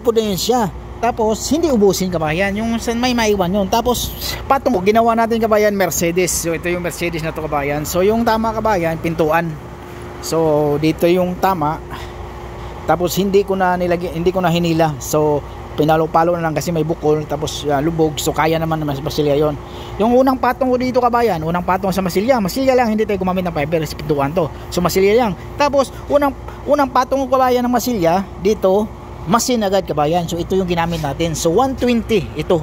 pudpudin siya. Tapos hindi ubusin kabayan, yung may maiwan yun. Tapos patong ginawa natin kabayan Mercedes. So ito yung Mercedes na to kabayan. So yung tama kabayan pintuan. So dito yung tama. Tapos hindi ko na hinila. So pinalo-palo na lang kasi may bukol, tapos lubog. So kaya naman sa masilya yon. Yung unang patong ko dito kabayan, unang patong sa masilya lang, hindi tayo gumamit ng fiber sa pintuan to. So masilya lang. Tapos unang patong ko kabayan ng masilya dito, masin agad kabayan. So ito yung ginamit natin. So 120 ito.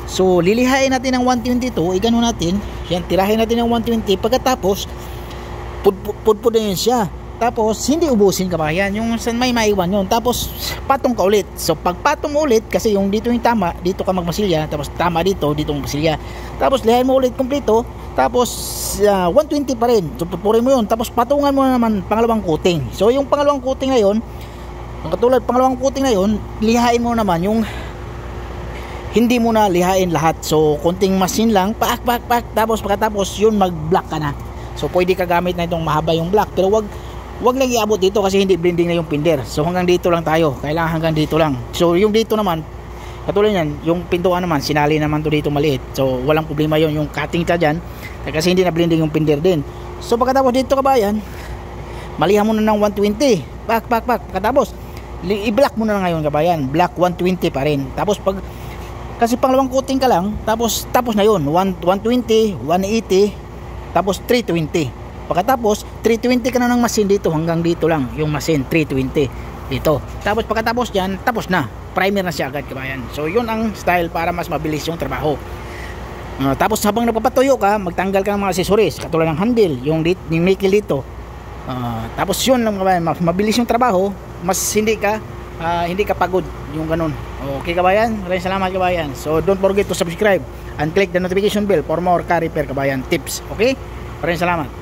So lilihain natin ng 122, igano natin. Yan, tirahin natin ng 120. Pagkatapos pudpudin siya. Tapos hindi ubusin kabayan, yung may maiwan yun. Tapos patong ka ulit. So pagpatong ulit, kasi yung dito yung tama, dito ka magmasilya, tapos tama dito magmasilya. Tapos lihain mo ulit kompleto. Tapos 120 pa rin. So pupurin mo yun. Tapos patungan mo na naman pangalawang coating. So yung pangalawang coating na yun, katulad pangalawang coating na yun, lihain mo naman yung hindi mo na lihain lahat. So konting masin lang, pak. Tapos pagkatapos yun mag-black ka na. So pwede ka gamit na itong mahaba yung black, pero wag lang iabot dito kasi hindi blending na yung pinder. So hanggang dito lang tayo. Kailangan hanggang dito lang. So yung dito naman, katulad yan, yung pintuan naman, sinali naman to dito maliit. So walang problema yon, yung cutting ta dyan, kasi hindi na blending yung pinder din. So pagkatapos dito kabayan, malihan mo na ng 120. Pak. Pagkatapos i-black mo na ngayon kabayan. Black 120 pa rin. Tapos kasi pangalawang coating ka lang, tapos na yun. 120, 180, tapos 320. Pagkatapos 320 ka na ng masin dito, hanggang dito lang yung masin 320 dito. Tapos pagkatapos diyan, tapos na. Primer na siya agad kabayan. So yun ang style para mas mabilis yung trabaho. Tapos habang nagpapatuyo ka, magtanggal ka ng mga accessories, katulad ng handle, yung nickel dito. Tapos yun lang kabayan, mabilis yung trabaho, mas hindi ka pagod, yung ganun. Okay kabayan, maraming salamat kabayan. So don't forget to subscribe and click the notification bell for more car repair kabayan tips. Okay, maraming salamat.